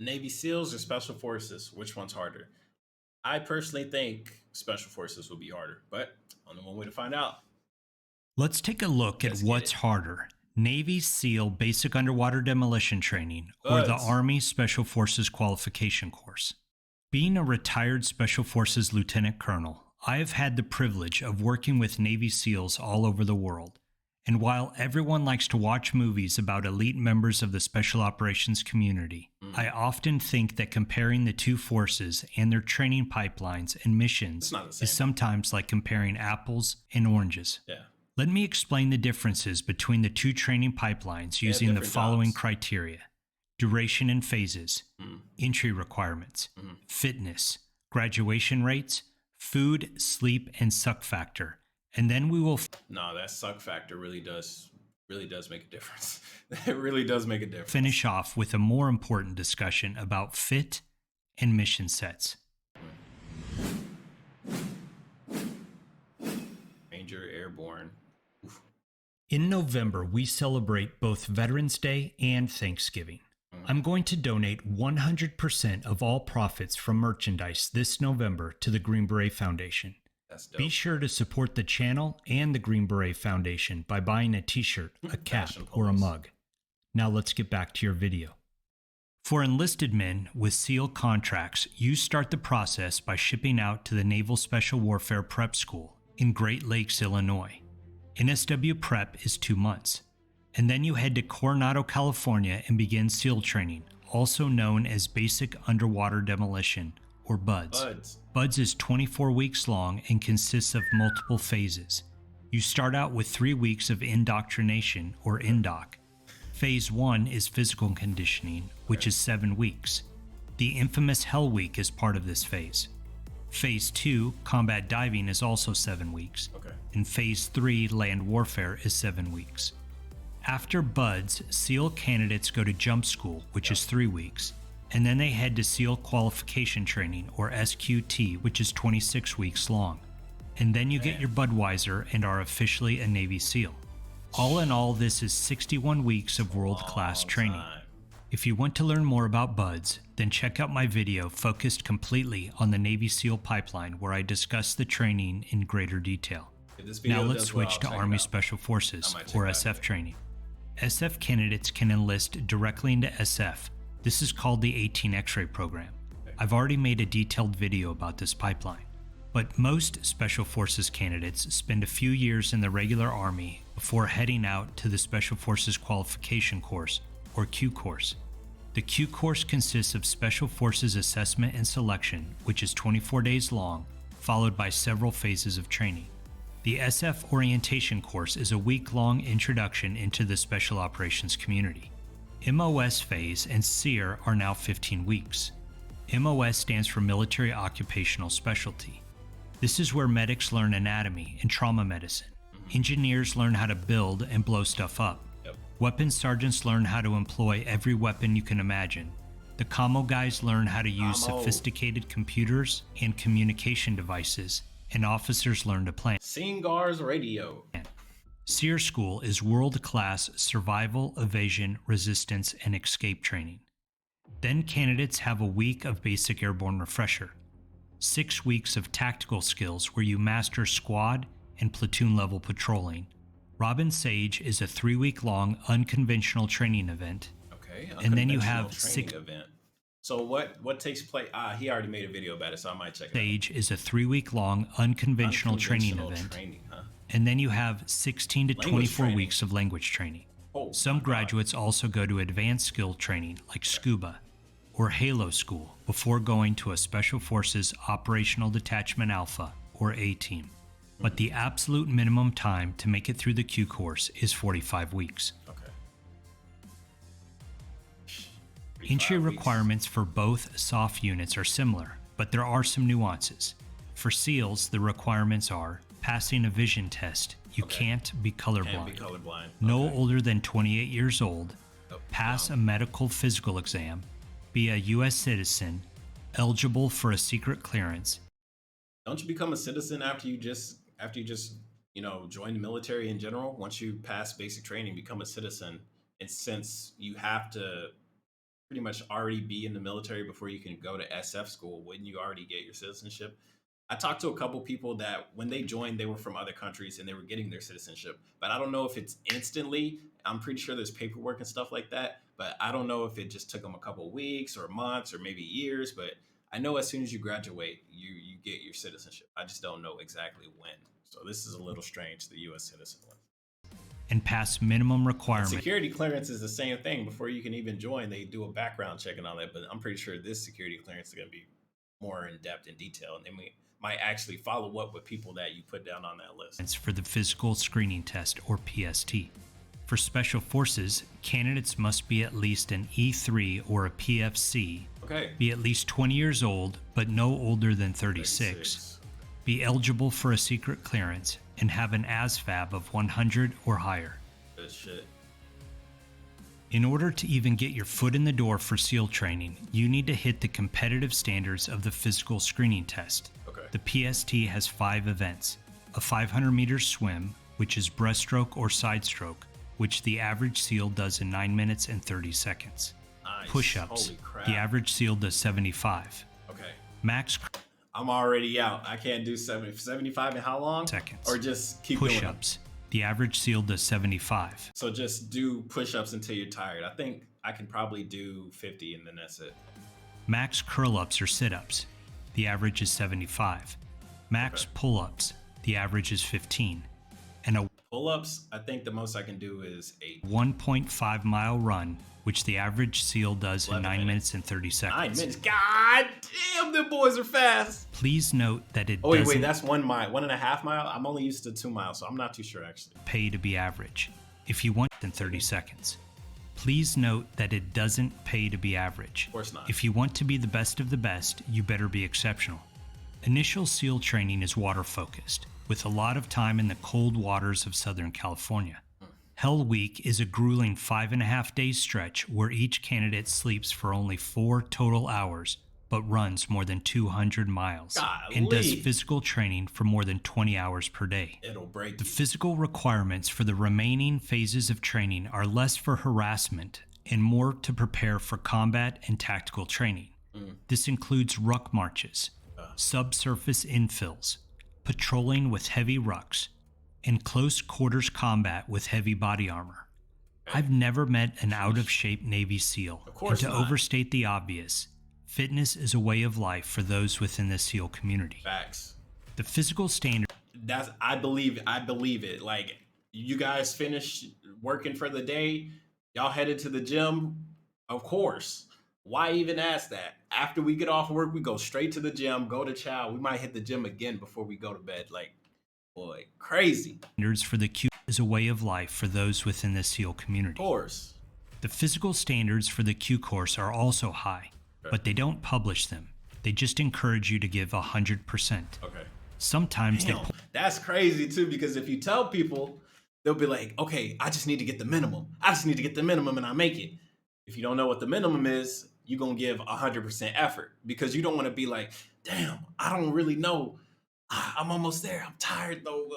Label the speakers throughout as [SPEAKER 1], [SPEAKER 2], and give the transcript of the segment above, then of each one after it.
[SPEAKER 1] Navy SEALs or Special Forces? Which one's harder? I personally think Special Forces will be harder, but only one way to find out.
[SPEAKER 2] Let's take a look at
[SPEAKER 1] Let's get
[SPEAKER 2] what's
[SPEAKER 1] it.
[SPEAKER 2] harder: Navy SEAL Basic Underwater Demolition Training or the
[SPEAKER 1] Buds.
[SPEAKER 2] Army Special Forces Qualification Course. Being a retired Special Forces Lieutenant Colonel, I have had the privilege of working with Navy SEALs all over the world. And while everyone likes to watch movies about elite members of the special operations community, I often think that comparing the two forces and their training pipelines and
[SPEAKER 1] It's
[SPEAKER 2] missions
[SPEAKER 1] not the
[SPEAKER 2] is
[SPEAKER 1] same.
[SPEAKER 2] sometimes like comparing apples and oranges.
[SPEAKER 1] Yeah.
[SPEAKER 2] Let me explain the differences between the two training pipelines
[SPEAKER 1] They have
[SPEAKER 2] using the
[SPEAKER 1] different
[SPEAKER 2] following
[SPEAKER 1] jobs.
[SPEAKER 2] criteria: duration and phases,
[SPEAKER 1] Mm,
[SPEAKER 2] entry requirements,
[SPEAKER 1] mm.
[SPEAKER 2] fitness, graduation rates, food, sleep, and suck factor. And then we will
[SPEAKER 1] No, that suck factor really does make a difference. It really does make a difference.
[SPEAKER 2] finish off with a more important discussion about fit and mission sets.
[SPEAKER 1] Ranger Airborne.
[SPEAKER 2] In November, we celebrate both Veterans Day and Thanksgiving.
[SPEAKER 1] Mm,
[SPEAKER 2] I'm going to donate 100% of all profits from merchandise this November to the Green Beret Foundation.
[SPEAKER 1] that's
[SPEAKER 2] Be
[SPEAKER 1] dope.
[SPEAKER 2] sure to support the channel and the Green Beret Foundation by buying a t-shirt, a cap,
[SPEAKER 1] Fashion
[SPEAKER 2] or a
[SPEAKER 1] polos.
[SPEAKER 2] mug. Now let's get back to your video. For enlisted men with SEAL contracts, you start the process by shipping out to the Naval Special Warfare Prep School in Great Lakes, Illinois. NSW Prep is 2 months. And then you head to Coronado, California and begin SEAL training, also known as Basic Underwater Demolition, or BUDS.
[SPEAKER 1] Buds.
[SPEAKER 2] BUDS is 24 weeks long and consists of multiple phases. You start out with 3 weeks of indoctrination, or INDOC. Phase 1 is physical conditioning, which is 7 weeks. The infamous Hell Week is part of this phase. Phase 2, combat diving, is also 7 weeks.
[SPEAKER 1] Okay.
[SPEAKER 2] And Phase 3, land warfare, is 7 weeks. After BUDS, SEAL candidates go to jump school, which is 3 weeks, and then they head to SEAL qualification training, or SQT, which is 26 weeks long. And then you get your Budweiser and are officially a Navy SEAL. All in all, this is 61 weeks of world-class
[SPEAKER 1] Long
[SPEAKER 2] training.
[SPEAKER 1] time.
[SPEAKER 2] If you want to learn more about BUDS, then check out my video focused completely on the Navy SEAL pipeline, where I discuss the training in greater detail.
[SPEAKER 1] If this video
[SPEAKER 2] Now let's
[SPEAKER 1] does well,
[SPEAKER 2] switch
[SPEAKER 1] I'll
[SPEAKER 2] to
[SPEAKER 1] check it
[SPEAKER 2] Army
[SPEAKER 1] out.
[SPEAKER 2] Special Forces,
[SPEAKER 1] I might check
[SPEAKER 2] or
[SPEAKER 1] it out.
[SPEAKER 2] SF training. SF candidates can enlist directly into SF. This is called the 18 X-ray program. I've already made a detailed video about this pipeline. But most Special Forces candidates spend a few years in the regular Army before heading out to the Special Forces Qualification Course, or Q Course. The Q Course consists of Special Forces assessment and selection, which is 24 days long, followed by several phases of training. The SF Orientation Course is a week-long introduction into the Special Operations community. MOS phase and SEER are now 15 weeks. MOS stands for Military Occupational Specialty. This is where medics learn anatomy and trauma medicine. Engineers learn how to build and blow stuff up.
[SPEAKER 1] Yep.
[SPEAKER 2] Weapons sergeants learn how to employ every weapon you can imagine. The commo guys learn how to use
[SPEAKER 1] Commo.
[SPEAKER 2] sophisticated computers and communication devices, and officers learn to plan.
[SPEAKER 1] Singar's radio.
[SPEAKER 2] SEER School is world-class survival, evasion, resistance, and escape training. Then candidates have a week of basic airborne refresher, 6 weeks of tactical skills where you master squad and platoon level patrolling. Robin Sage is a 3-week-long unconventional training event.
[SPEAKER 1] Okay.
[SPEAKER 2] And then you
[SPEAKER 1] Unconventional
[SPEAKER 2] have
[SPEAKER 1] training event. So what takes place? He already made a video about it, so I might check it out.
[SPEAKER 2] Sage is a 3-week-long unconventional training
[SPEAKER 1] Unconventional
[SPEAKER 2] event.
[SPEAKER 1] training, huh?
[SPEAKER 2] And then you have 16 to
[SPEAKER 1] Language
[SPEAKER 2] 24
[SPEAKER 1] training.
[SPEAKER 2] weeks of language training.
[SPEAKER 1] Oh,
[SPEAKER 2] Some
[SPEAKER 1] my God.
[SPEAKER 2] graduates also go to advanced skill training like SCUBA or Halo School before going to a Special Forces Operational Detachment Alpha, or A-Team. But the absolute minimum time to make it through the Q course is 45 weeks.
[SPEAKER 1] Okay.
[SPEAKER 2] Entry
[SPEAKER 1] 45 weeks.
[SPEAKER 2] requirements for both SOF units are similar, but there are some nuances. For SEALs, the requirements are passing a vision test. You
[SPEAKER 1] Okay.
[SPEAKER 2] can't be colorblind.
[SPEAKER 1] Can't be colorblind.
[SPEAKER 2] No
[SPEAKER 1] Okay.
[SPEAKER 2] older than 28 years old,
[SPEAKER 1] Oh,
[SPEAKER 2] pass
[SPEAKER 1] wow.
[SPEAKER 2] a medical physical exam, be a U.S. citizen, eligible for a secret clearance.
[SPEAKER 1] Don't you become a citizen after you just join the military in general? Once you pass basic training, become a citizen, and since you have to pretty much already be in the military before you can go to SF school? Wouldn't you already get your citizenship? I talked to a couple people that when they joined, they were from other countries and they were getting their citizenship. But I don't know if it's instantly. I'm pretty sure there's paperwork and stuff like that. But I don't know if it just took them a couple weeks or months or maybe years. But I know as soon as you graduate, you get your citizenship. I just don't know exactly when. So this is a little strange, the U.S. citizen one.
[SPEAKER 2] And pass minimum requirements.
[SPEAKER 1] Security clearance is the same thing. Before you can even join, they do a background check and all that. But I'm pretty sure this security clearance is going to be more in depth and detail, and they might actually follow up with people that you put down on that list.
[SPEAKER 2] For the physical screening test, or PST. For special forces, candidates must be at least an E3 or a PFC, be at least 20 years old, but no older than 36, be eligible for a secret clearance, and have an ASVAB of 100 or higher.
[SPEAKER 1] Good shit.
[SPEAKER 2] In order to even get your foot in the door for SEAL training, you need to hit the competitive standards of the physical screening test. The PST has 5 events: a 500-meter swim, which is breaststroke or side stroke, which the average SEAL does in 9 minutes and 30 seconds.
[SPEAKER 1] Nice.
[SPEAKER 2] Push-ups, the average SEAL does 75. Max.
[SPEAKER 1] I'm already out. I can't do 75 in how long?
[SPEAKER 2] Seconds.
[SPEAKER 1] Or just keep doing
[SPEAKER 2] push-ups. The average SEAL does 75.
[SPEAKER 1] So just do push-ups until you're tired. I think I can probably do 50 and then that's it.
[SPEAKER 2] Max curl-ups or sit-ups. The average is 75. Max pull-ups. The average is 15. And a
[SPEAKER 1] pull-ups, I think the most I can do is 8.
[SPEAKER 2] 1.5-mile run, which the average SEAL does in 9 minutes and 30 seconds.
[SPEAKER 1] 9 minutes? God damn, them boys are fast.
[SPEAKER 2] Please note that it
[SPEAKER 1] wait,
[SPEAKER 2] doesn't
[SPEAKER 1] that's 1 mile. 1.5 mile? I'm only used to 2 miles, so I'm not too sure actually.
[SPEAKER 2] Pay to be average. If you want in 30 seconds. Please note that it doesn't pay to be average.
[SPEAKER 1] Of course not.
[SPEAKER 2] If you want to be the best of the best, you better be exceptional. Initial SEAL training is water-focused, with a lot of time in the cold waters of Southern California. Hell Week is a grueling 5.5-day stretch where each candidate sleeps for only 4 total hours, but runs more than 200 miles and does physical training for more than 20 hours per day.
[SPEAKER 1] It'll break
[SPEAKER 2] The physical requirements for the remaining phases of training are less for harassment and more to prepare for combat and tactical training. This includes ruck marches, subsurface infills, patrolling with heavy rucks, and close quarters combat with heavy body armor. I've never met an out-of-shape Navy SEAL, and to overstate the obvious, fitness is a way of life for those within the SEAL community.
[SPEAKER 1] Facts.
[SPEAKER 2] The physical standard.
[SPEAKER 1] I believe it. Like, you guys finish working for the day, y'all headed to the gym. Of course. Why even ask that? After we get off work, we go straight to the gym, go to chow. We might hit the gym again before we go to bed. Like, boy, crazy.
[SPEAKER 2] Standards for the Q is a way of life for those within the SEAL community.
[SPEAKER 1] Of course.
[SPEAKER 2] The physical standards for the Q course are also high, but they don't publish them. They just encourage you to give 100%. Sometimes
[SPEAKER 1] that's crazy too, because if you tell people, they'll be like, okay, I just need to get the minimum. I just need to get the minimum and I make it. If you don't know what the minimum is, you're going to give 100% effort, because you don't want to be like, damn, I don't really know. I'm almost there. I'm tired though.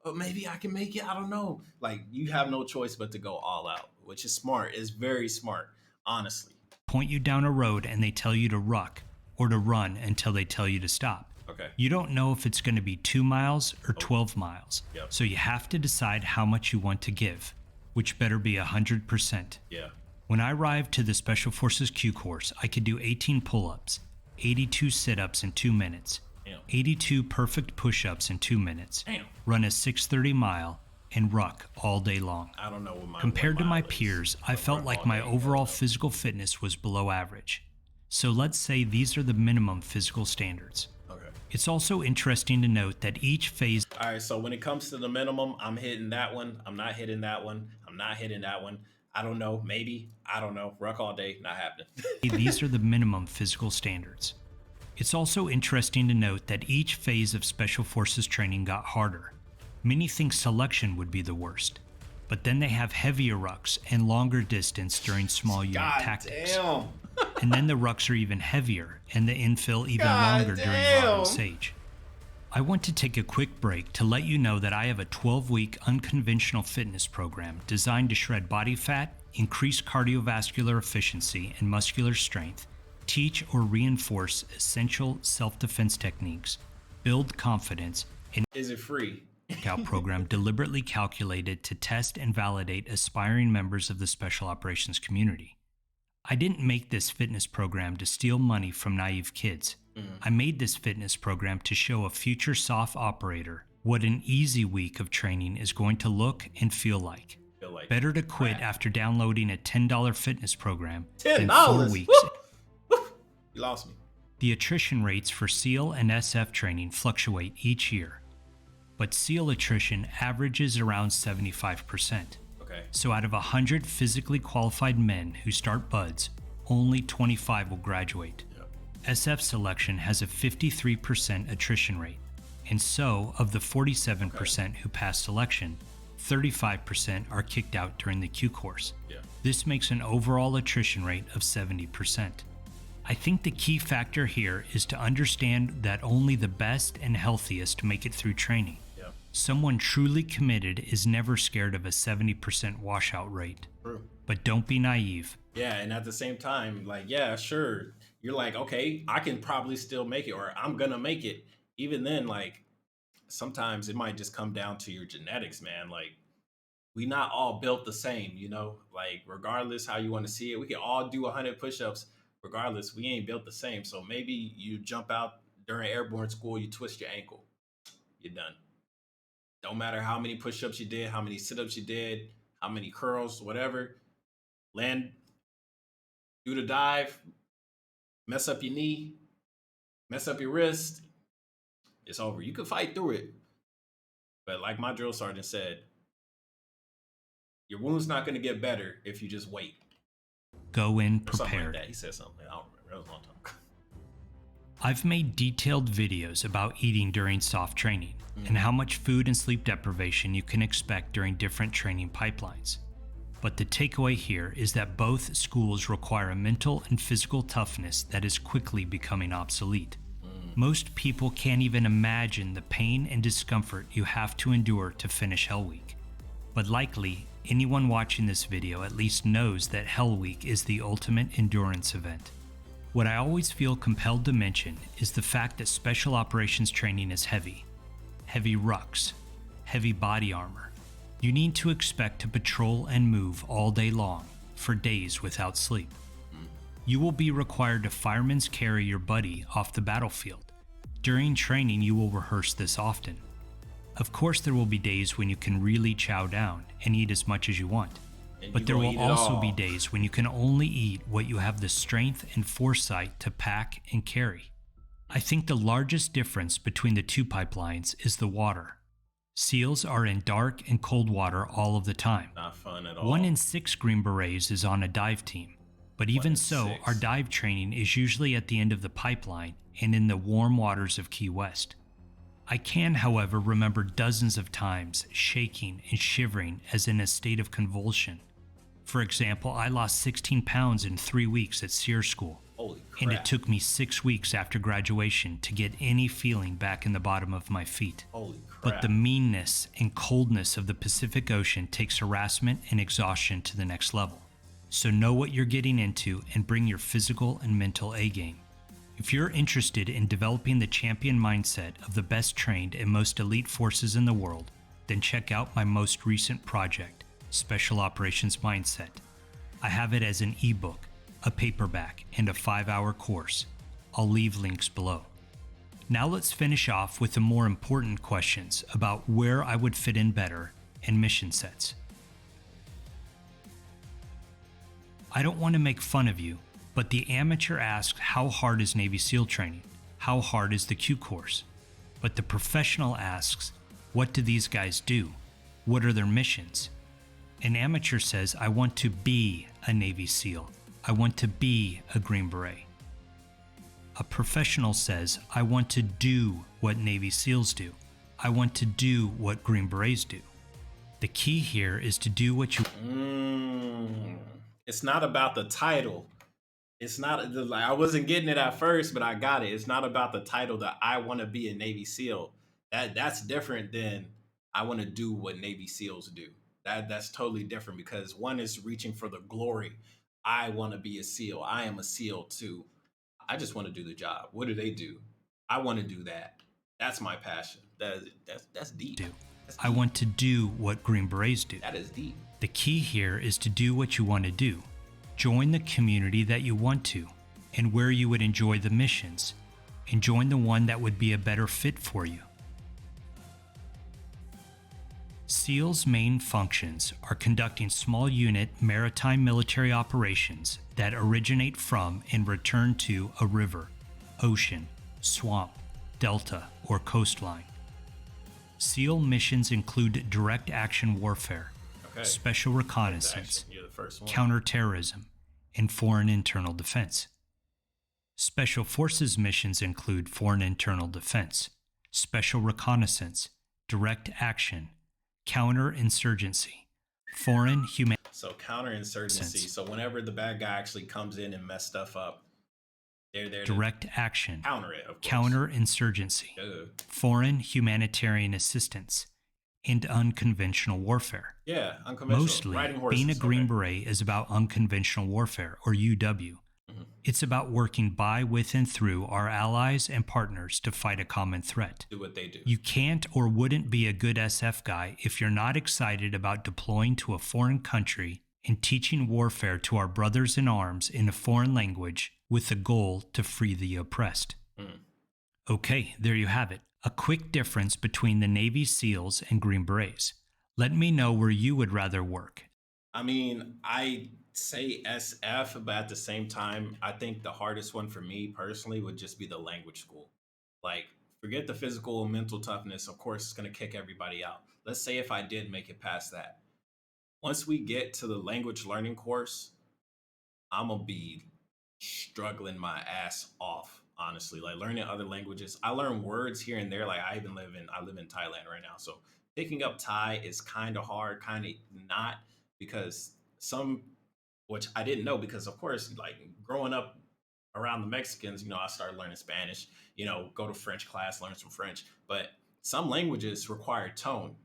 [SPEAKER 1] But maybe I can make it. I don't know. Like, you have no choice but to go all out, which is smart. It's very smart, honestly.
[SPEAKER 2] Point you down a road and they tell you to ruck or to run until they tell you to stop. You don't know if it's going to be 2 miles or 12 miles. So you have to decide how much you want to give, which better be 100%. When I arrived to the Special Forces Q course, I could do 18 pull-ups, 82 sit-ups in 2 minutes, 82 perfect push-ups in 2 minutes, run a 6:30 mile, and ruck all day long.
[SPEAKER 1] I don't know what my
[SPEAKER 2] Compared to my peers, I felt like my overall physical fitness was below average. So let's say these are the minimum physical standards. It's also interesting to note that each phase.
[SPEAKER 1] All right, so when it comes to the minimum, I'm hitting that one. I'm not hitting that one. I'm not hitting that one. I don't know. Maybe. I don't know. Ruck all day. Not happening.
[SPEAKER 2] These are the minimum physical standards. It's also interesting to note that each phase of Special Forces training got harder. Many think selection would be the worst, but then they have heavier rucks and longer distance during small unit tactics. And then the rucks are even heavier and the infill even longer during Raw and Sage. I want to take a quick break to let you know that I have a 12-week unconventional fitness program designed to shred body fat increase cardiovascular efficiency and muscular strength, teach or reinforce essential self-defense techniques, build confidence, and
[SPEAKER 1] Is it free?
[SPEAKER 2] workout program deliberately calculated to test and validate aspiring members of the special operations community. I didn't make this fitness program to steal money from naive kids. I made this fitness program to show a future SOF operator what an easy week of training is going to look and feel like. Better to quit after downloading a $10 fitness program than 4 weeks.
[SPEAKER 1] Woo! Woo! You lost me.
[SPEAKER 2] The attrition rates for SEAL and SF training fluctuate each year, but SEAL attrition averages around 75%.
[SPEAKER 1] Okay.
[SPEAKER 2] So out of 100 physically qualified men who start BUDS, only 25 will graduate.
[SPEAKER 1] Yep.
[SPEAKER 2] SF selection has a 53% attrition rate, and so of the 47% who pass selection, 35% are kicked out during the Q course.
[SPEAKER 1] Yeah.
[SPEAKER 2] This makes an overall attrition rate of 70%. I think the key factor here is to understand that only the best and healthiest make it through training.
[SPEAKER 1] Yeah.
[SPEAKER 2] Someone truly committed is never scared of a 70% washout rate.
[SPEAKER 1] True.
[SPEAKER 2] But don't be naive.
[SPEAKER 1] Yeah, and at the same time, like, yeah, sure. You're like, okay, I can probably still make it, or I'm gonna make it. Even then, like, sometimes it might just come down to your genetics, man. Like, we not all built the same, you know? Like, regardless how you want to see it, we can all do 100 push-ups. Regardless, we ain't built the same. So maybe you jump out during airborne school, you twist your ankle, you're done. Don't matter how many push-ups you did, how many sit-ups you did, how many curls, whatever. Land, do the dive, mess up your knee, mess up your wrist, it's over. You can fight through it. But like my drill sergeant said, your wound's not going to get better if you just wait.
[SPEAKER 2] Go in
[SPEAKER 1] Something like
[SPEAKER 2] prepared.
[SPEAKER 1] that. He said something. I don't remember. That was a long time ago.
[SPEAKER 2] I've made detailed videos about eating during SOF training and how much food and sleep deprivation you can expect during different training pipelines. But the takeaway here is that both schools require a mental and physical toughness that is quickly becoming obsolete. Most people can't even imagine the pain and discomfort you have to endure to finish Hell Week. But likely, anyone watching this video at least knows that Hell Week is the ultimate endurance event. What I always feel compelled to mention is the fact that special operations training is heavy. Heavy rucks, heavy body armor. You need to expect to patrol and move all day long, for days without sleep. You will be required to fireman's carry your buddy off the battlefield. During training, you will rehearse this often. Of course, there will be days when you can really chow down and eat as much as you want. But there will also be days when you can only eat what you have the strength and foresight to pack and carry. I think the largest difference between the two pipelines is the water. SEALs are in dark and cold water all of the time.
[SPEAKER 1] Not fun at all.
[SPEAKER 2] 1 in 6 Green Berets is on a dive team. But even so,
[SPEAKER 1] 6.
[SPEAKER 2] our dive training is usually at the end of the pipeline and in the warm waters of Key West. I can, however, remember dozens of times shaking and shivering as in a state of convulsion. For example, I lost 16 pounds in 3 weeks at SEER school.
[SPEAKER 1] Holy crap.
[SPEAKER 2] And it took me 6 weeks after graduation to get any feeling back in the bottom of my feet.
[SPEAKER 1] Holy crap.
[SPEAKER 2] But the meanness and coldness of the Pacific Ocean takes harassment and exhaustion to the next level. So know what you're getting into and bring your physical and mental A game. If you're interested in developing the champion mindset of the best trained and most elite forces in the world, then check out my most recent project, Special Operations Mindset. I have it as an ebook, a paperback, and a 5-hour course. I'll leave links below. Now let's finish off with the more important questions about where I would fit in better and mission sets. I don't want to make fun of you, but the amateur asks how hard is Navy SEAL training? How hard is the Q course? But the professional asks, what do these guys do? What are their missions? An amateur says, I want to be a Navy SEAL. I want to be a Green Beret. A professional says, I want to do what Navy SEALs do. I want to do what Green Berets do. The key here is to do what you...
[SPEAKER 1] It's not about the title. It's not like I wasn't getting it at first, but I got it. It's not about the title that I want to be a Navy SEAL. That's different than I want to do what Navy SEAls do. That's totally different because one is reaching for the glory. I want to be a SEAL. I am a SEAL too. I just want to do the job. What do they do? I want to do that. That's my passion. That's deep. That's
[SPEAKER 2] I
[SPEAKER 1] deep.
[SPEAKER 2] want to do what Green Berets do.
[SPEAKER 1] That is deep.
[SPEAKER 2] The key here is to do what you want to do. Join the community that you want to and where you would enjoy the missions, and join the one that would be a better fit for you. SEAL's main functions are conducting small unit maritime military operations that originate from and return to a river, ocean, swamp, delta, or coastline. SEAL missions include direct action warfare, special reconnaissance,
[SPEAKER 1] You're the first one.
[SPEAKER 2] counterterrorism, and foreign internal defense. Special Forces missions include foreign internal defense, special reconnaissance, direct action, counterinsurgency, foreign human.
[SPEAKER 1] So counterinsurgency. So whenever the bad guy actually comes in and mess stuff up, they're there
[SPEAKER 2] direct
[SPEAKER 1] to
[SPEAKER 2] action,
[SPEAKER 1] counter it. Of course.
[SPEAKER 2] counterinsurgency, foreign humanitarian assistance, and unconventional warfare.
[SPEAKER 1] Yeah, unconventional.
[SPEAKER 2] Mostly,
[SPEAKER 1] Riding horses,
[SPEAKER 2] being a Green Beret is about unconventional warfare, or UW. It's about working by, with, and through our allies and partners to fight a common threat.
[SPEAKER 1] Do what they do.
[SPEAKER 2] You can't or wouldn't be a good SF guy if you're not excited about deploying to a foreign country and teaching warfare to our brothers in arms in a foreign language with the goal to free the oppressed. Okay, there you have it. A quick difference between the Navy SEALs and Green Berets. Let me know where you would rather work.
[SPEAKER 1] I mean, I say SF, but at the same time, I think the hardest one for me personally would just be the language school. Like, forget the physical and mental toughness. Of course, it's going to kick everybody out. Let's say if I did make it past that. Once we get to the language learning course, I'm going to be struggling my ass off, honestly. Like, learning other languages. I learn words here and there. Like, I live in Thailand right now. So picking up Thai is kind of hard, kind of not, because which I didn't know, because of course, like growing up around the Mexicans, I started learning Spanish, go to French class, learn some French, but some languages require tone.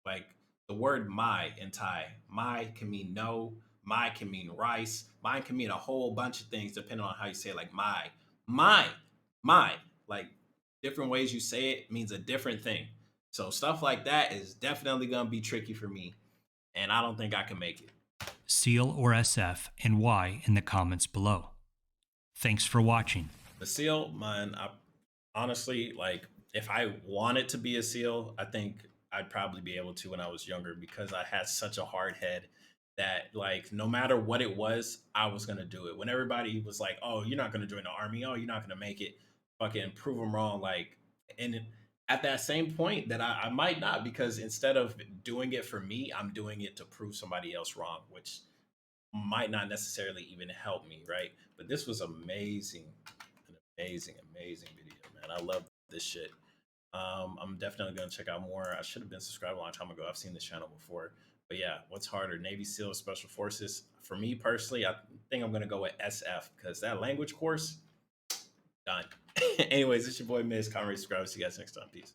[SPEAKER 1] Like the word my in Thai, my can mean no, my can mean rice, mine can mean a whole bunch of things depending on how you say it, like my, like different ways you say it means a different thing. So stuff like that is definitely going to be tricky for me, and I don't think I can make it.
[SPEAKER 2] SEAL or SF, and why in the comments below. Thanks for watching.
[SPEAKER 1] The SEAL, man, honestly, like if I wanted to be a SEAL, I think I'd probably be able to when I was younger, because I had such a hard head that like no matter what it was, I was going to do it. When everybody was like, oh, you're not going to join the army, oh, you're not going to make it, fucking prove them wrong. Like, and at that same point that I might not, because instead of doing it for me, I'm doing it to prove somebody else wrong, which might not necessarily even help me, right? But this was amazing, an amazing video, man. I love this shit. I'm definitely gonna check out more. I should have been subscribed a long time ago. I've seen this channel before, but yeah, what's harder, Navy SEAL, Special Forces? For me personally, I think I'm gonna go with SF, because that language course, done. Anyways, it's your boy Miz. Comment, subscribe. See you guys next time. Peace.